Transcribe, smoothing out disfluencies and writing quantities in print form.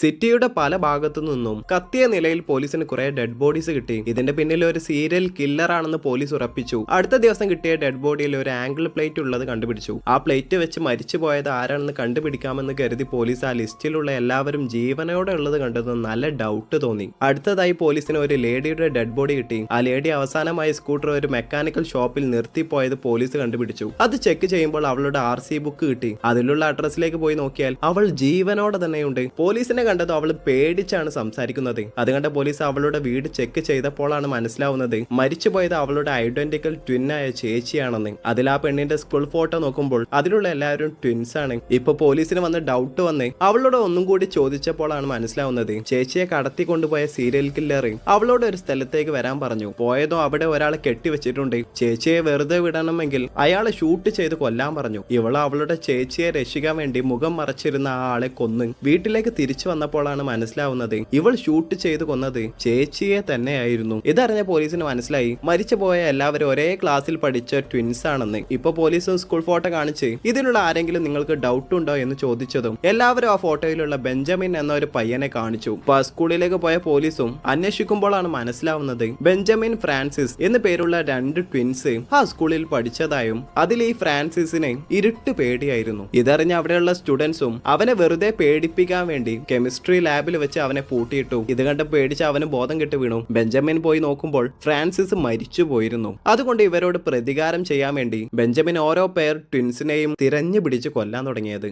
സിറ്റിയുടെ പല ഭാഗത്തു നിന്നും കത്തിയ നിലയിൽ പോലീസിന് കുറെ ഡെഡ് ബോഡീസ് കിട്ടി. ഇതിന്റെ പിന്നിൽ ഒരു സീരിയൽ കില്ലർ ആണെന്ന് പോലീസ് ഉറപ്പിച്ചു. അടുത്ത ദിവസം കിട്ടിയ ഡെഡ് ബോഡിയിൽ ഒരു ആംഗിൾ പ്ലേറ്റ് ഉള്ളത് കണ്ടുപിടിച്ചു. ആ പ്ലേറ്റ് വെച്ച് മരിച്ചു പോയത് ആരാണെന്ന് കണ്ടുപിടിക്കാമെന്ന് കരുതി പോലീസ് ആ ലിസ്റ്റിലുള്ള എല്ലാവരും ജീവനോടെ ഉള്ളത് കണ്ടത് നല്ല ഡൗട്ട് തോന്നി. അടുത്തതായി പോലീസിന് ഒരു ലേഡിയുടെ ഡെഡ് ബോഡി കിട്ടി. ആ ലേഡി അവസാനമായി സ്കൂട്ടർ ഒരു മെക്കാനിക്കൽ ഷോപ്പിൽ നിർത്തിപ്പോയത് പോലീസ് കണ്ടുപിടിച്ചു. അത് ചെക്ക് ചെയ്യുമ്പോൾ അവളുടെ RC ബുക്ക് കിട്ടി. അതിലുള്ള അഡ്രസ്സിലേക്ക് പോയി നോക്കിയാൽ അവൾ ജീവനോടെ തന്നെയുണ്ട്. പോലീസിനെ കണ്ടത് അവൾ പേടിച്ചാണ് സംസാരിക്കുന്നത്. അത് കണ്ട പോലീസ് അവളുടെ വീട് ചെക്ക് ചെയ്തപ്പോഴാണ് മനസ്സിലാവുന്നത് മരിച്ചുപോയത് അവളുടെ ഐഡന്റിക്കൽ ട്വിന്നായ ചേച്ചിയാണെന്ന്. അതിൽ ആ പെണ്ണിന്റെ സ്കൂൾ ഫോട്ടോ നോക്കുമ്പോൾ അതിലുള്ള എല്ലാവരും ട്വിൻസ് ആണ്. ഇപ്പൊ പോലീസിന് വന്ന് ഡൗട്ട് വന്ന് അവളോട് ഒന്നും കൂടി ചോദിച്ചപ്പോഴാണ് മനസ്സിലാവുന്നത് ചേച്ചിയെ കടത്തിക്കൊണ്ടുപോയ സീരിയൽ കില്ലർ അവളോട് ഒരു സ്ഥലത്തേക്ക് വരാൻ പറഞ്ഞു. പോയതോ അവിടെ ഒരാളെ കെട്ടിവെച്ചിട്ടുണ്ട്. ചേച്ചിയെ വെറുതെ വിടണമെങ്കിൽ അയാളെ ഷൂട്ട് ചെയ്ത് കൊല്ലാൻ പറഞ്ഞു. ഇവൾ അവളുടെ ചേച്ചിയെ രക്ഷിക്കാൻ വേണ്ടി മുഖം മറച്ചിരുന്ന ആ ആളെ കൊന്ന് വീട്ടിലേക്ക് തിരിച്ചു വന്നപ്പോഴാണ് മനസ്സിലാവുന്നത് ഇവൾ ഷൂട്ട് ചെയ്ത് കൊന്നത് ചേച്ചിയെ തന്നെയായിരുന്നു. ഇതറിഞ്ഞ പോലീസിന് മനസ്സിലായി മരിച്ചുപോയ എല്ലാവരും ഒരേ ക്ലാസ്സിൽ പഠിച്ച ട്വിൻസ് ആണെന്ന്. ഇപ്പൊ പോലീസും സ്കൂൾ ഫോട്ടോ കാണിച്ച് ഇതിലുള്ള ആരെങ്കിലും നിങ്ങൾക്ക് ഡൗട്ട് ഉണ്ടോ എന്ന് ചോദിച്ചതും എല്ലാവരും ആ ഫോട്ടോയിലുള്ള ബെഞ്ചമിൻ എന്ന ഒരു പയ്യനെ കാണിച്ചു. ഇപ്പൊ സ്കൂളിലേക്ക് പോയ പോലീസും അന്വേഷിക്കുമ്പോഴാണ് മനസ്സിലാവുന്നത് ബെഞ്ചമിൻ ഫ്രാൻസിസ് എന്ന് പേരുള്ള 2 ട്വിൻസ് ആ സ്കൂളിൽ പഠിച്ചതായും അതിൽ ഈ ഫ്രാൻസിസിനെ ഇരുട്ട് പേടിയായിരുന്നു. ഇതറിഞ്ഞ അവിടെയുള്ള സ്റ്റുഡൻസും അവനെ വെറുതെ പേടിപ്പിക്കാൻ വേണ്ടി കെമിസ്ട്രി ലാബിൽ വെച്ച് അവനെ പൂട്ടിയിട്ടു. ഇത് കണ്ട് പേടിച്ച് അവന് ബോധം കെട്ട് വീണു. ബെഞ്ചമിൻ പോയി നോക്കുമ്പോൾ ഫ്രാൻസിസ് മരിച്ചു പോയിരുന്നു. അതുകൊണ്ട് ഇവരോട് പ്രതികാരം ചെയ്യാൻ വേണ്ടി ബെഞ്ചമിൻ ഓരോ പേർ ട്വിൻസിനെയും തിരഞ്ഞു പിടിച്ച് കൊല്ലാൻ തുടങ്ങിയത്.